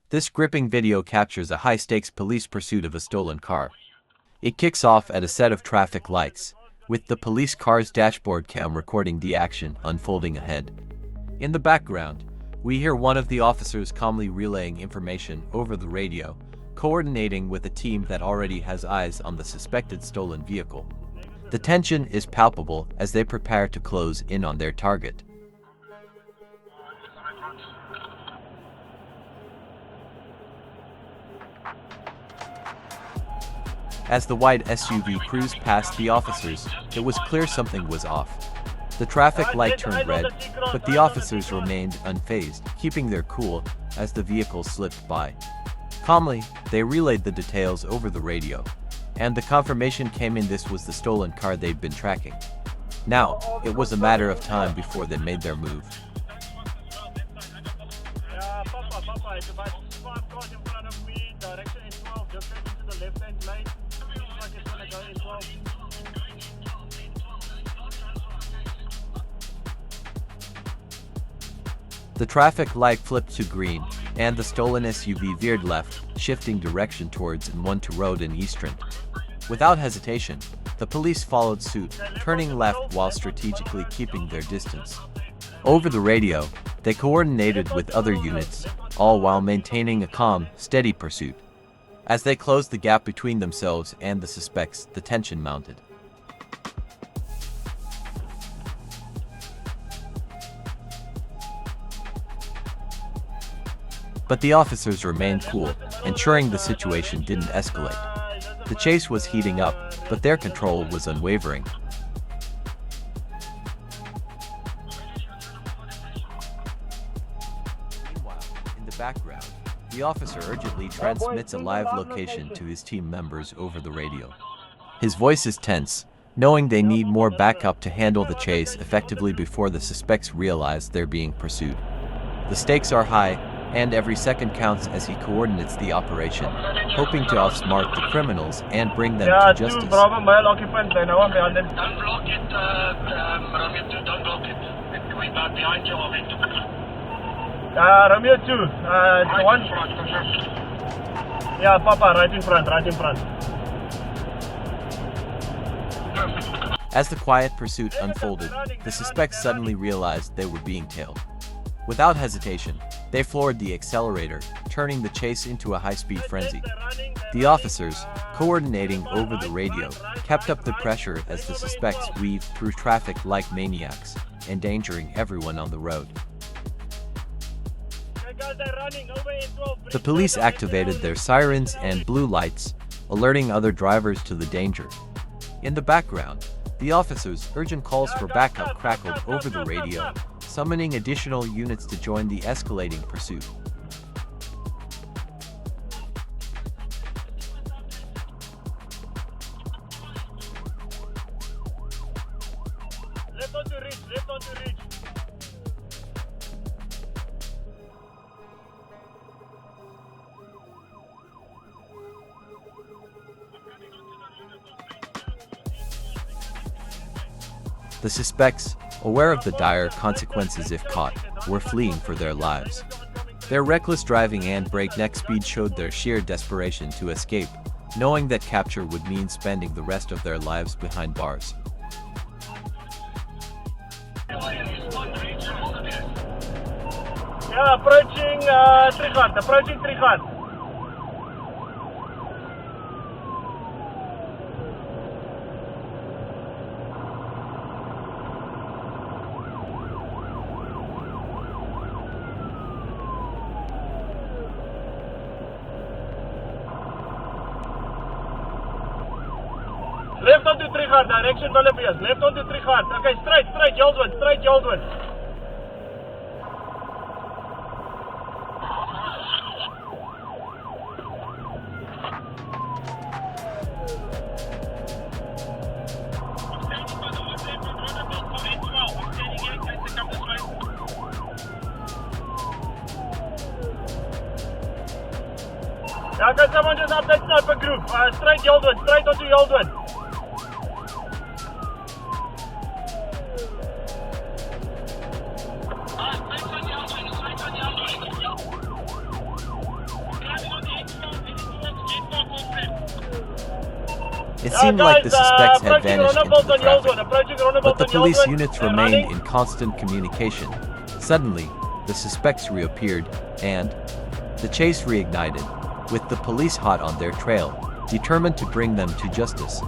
This gripping video captures a high-stakes police pursuit of a stolen car. It kicks off at a set of traffic lights, with the police car's dashboard cam recording the action unfolding ahead. In the background, we hear one of the officers calmly relaying information over the radio, coordinating with a team that already has eyes on the suspected stolen vehicle. The tension is palpable as they prepare to close in on their target. As the white SUV cruised past the officers, it was clear something was off. The traffic light turned red, but the officers remained unfazed, keeping their cool as the vehicle slipped by. Calmly, they relayed the details over the radio, and the confirmation came in this was the stolen car they'd been tracking. Now, it was a matter of time before they made their move. It's about 5 cars in front of me, direction N12, just get into the left-hand lane. Looks like it's gonna go N12. The traffic light flipped to green, and the stolen SUV veered left, shifting direction towards N12 Road in Eastern. Without hesitation, the police followed suit, turning left while strategically keeping their distance. Over the radio, they coordinated with other units, all while maintaining a calm, steady pursuit. As they closed the gap between themselves and the suspects, the tension mounted. But the officers remained cool, ensuring the situation didn't escalate. The chase was heating up, but their control was unwavering. Meanwhile, in the background, the officer urgently transmits a live location to his team members over the radio. His voice is tense, knowing they need more backup to handle the chase effectively before the suspects realize they're being pursued. The stakes are high, and every second counts as he coordinates the operation, hoping to outsmart the criminals and bring them to justice. Two Bravo male occupants, they know I'm behind them. Don't block it, Romeo 2, don't block it. It's going back behind you already. Romeo 2, the one. Yeah, Papa, right in front, right in front. As the quiet pursuit unfolded, the suspects suddenly realized they were being tailed. Without hesitation, they floored the accelerator, turning the chase into a high-speed frenzy. The officers, coordinating over the radio, kept up the pressure as the suspects weaved through traffic like maniacs, endangering everyone on the road. The police activated their sirens and blue lights, alerting other drivers to the danger. In the background, the officers' urgent calls for backup crackled over the radio, summoning additional units to join the escalating pursuit. Left on to reach, left on to reach. The suspects, aware of the dire consequences if caught, were fleeing for their lives. Their reckless driving and breakneck speed showed their sheer desperation to escape, knowing that capture would mean spending the rest of their lives behind bars. Yeah, approaching Tricard. Left onto Tricard, direction Olivia's. Left onto Tricard. Okay, straight, Yoldwin. Yeah, can someone just update sniper group? Straight onto Yoldwin. It seemed like the suspects had vanished into the traffic, Approaching but the on police Yolswood. units They're remained running. in constant communication. Suddenly, the suspects reappeared, and the chase reignited, with the police hot on their trail, determined to bring them to justice.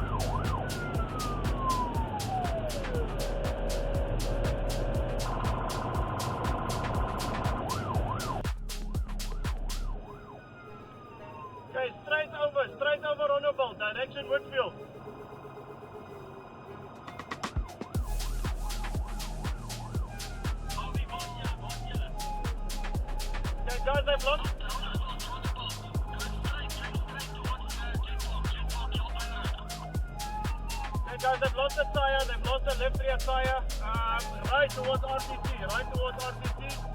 Okay, straight over Honorable, direction Woodfield. Okay, guys, they've lost. Okay, guys, they've lost the tire. They've lost the left rear tire. Right towards RTC. Right towards RTC.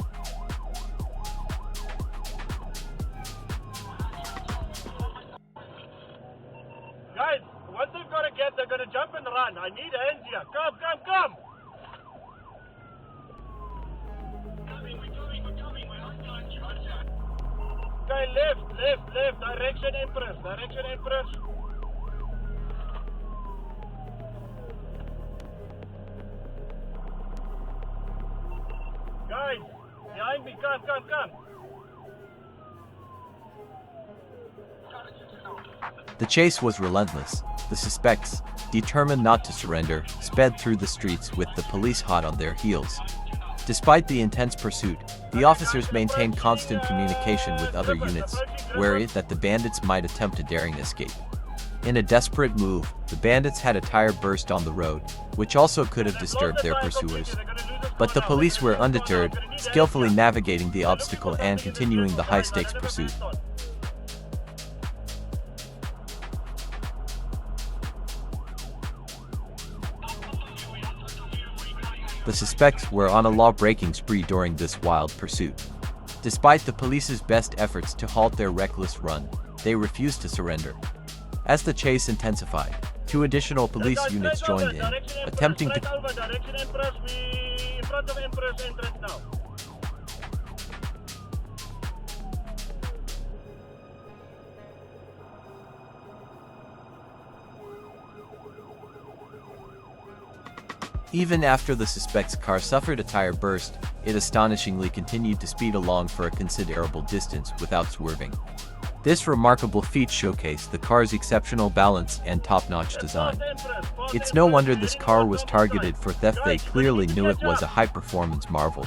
Guys, once they've got a gap, they're going to jump and run. I need hands here. Come, come, come. Okay, left. Direction Empress. Direction Empress. Guys, behind me. Come. The chase was relentless. The suspects, determined not to surrender, sped through the streets with the police hot on their heels. Despite the intense pursuit, the officers maintained constant communication with other units, wary that the bandits might attempt a daring escape. In a desperate move, the bandits had a tire burst on the road, which also could have disturbed their pursuers. But the police were undeterred, skillfully navigating the obstacle and continuing the high-stakes pursuit. The suspects were on a law-breaking spree during this wild pursuit. Despite the police's best efforts to halt their reckless run, they refused to surrender. As the chase intensified, 2 additional police units joined in, attempting to Direction Empress, we in front of Empress entrance now. Even after the suspect's car suffered a tire burst, it astonishingly continued to speed along for a considerable distance without swerving. This remarkable feat showcased the car's exceptional balance and top-notch design. It's no wonder this car was targeted for theft. They clearly knew it was a high-performance marvel.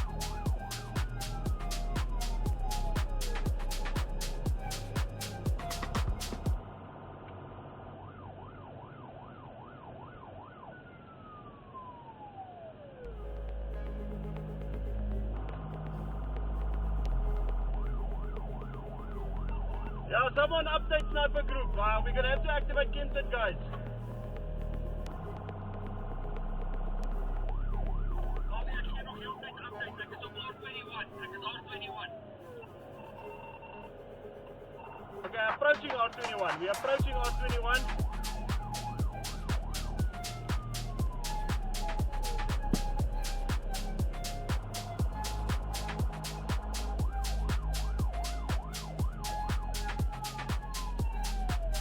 Yeah, someone update sniper group. We're gonna have to activate Kenton, guys. Okay, approaching R21. We're approaching R21.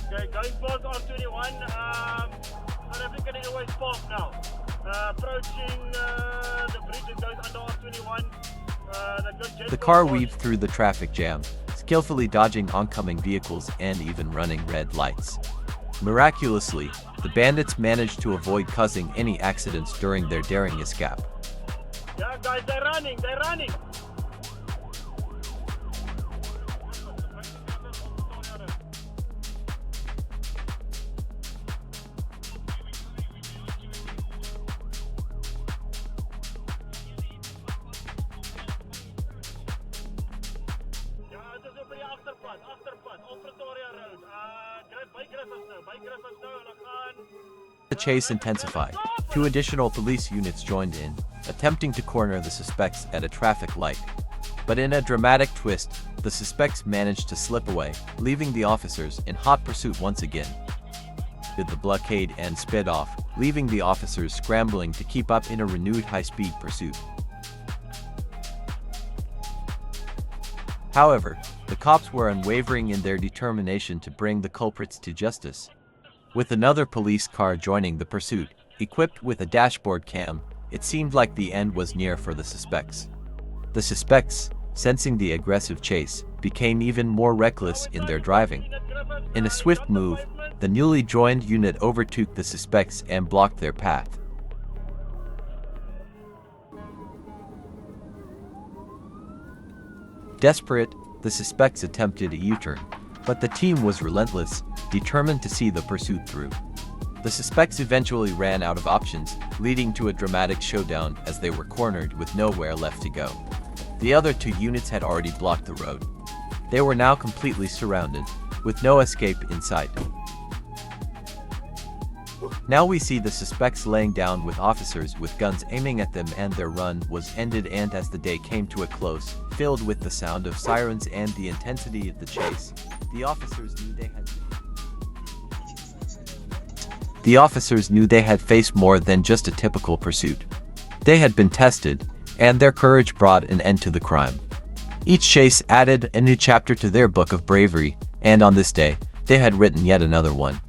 Okay, going past R21, South African Airways Park now. Approaching the bridge that goes under R21. The car weaved through the traffic jam, skillfully dodging oncoming vehicles and even running red lights. Miraculously, the bandits managed to avoid causing any accidents during their daring escape. Yeah, guys, they're running. The chase intensified. 2 additional police units joined in, attempting to corner the suspects at a traffic light. But in a dramatic twist, the suspects managed to slip away, leaving the officers in hot pursuit once again. Did the blockade and sped off, leaving the officers scrambling to keep up in a renewed high-speed pursuit. However, the cops were unwavering in their determination to bring the culprits to justice. with another police car joining the pursuit. Equipped with a dashboard cam, it seemed like the end was near for the suspects. The suspects, sensing the aggressive chase, became even more reckless in their driving. In a swift move, the newly joined unit overtook the suspects and blocked their path. Desperate, the suspects attempted a U-turn, but the team was relentless, determined to see the pursuit through. The suspects eventually ran out of options, leading to a dramatic showdown as they were cornered with nowhere left to go. The other two units had already blocked the road. They were now completely surrounded, with no escape in sight. Now we see the suspects laying down with officers with guns aiming at them, and their run was ended. And as the day came to a close, filled with the sound of sirens and the intensity of the chase, the officers knew they had faced more than just a typical pursuit. They had been tested, and their courage brought an end to the crime. Each chase added a new chapter to their book of bravery, and on this day, they had written yet another one.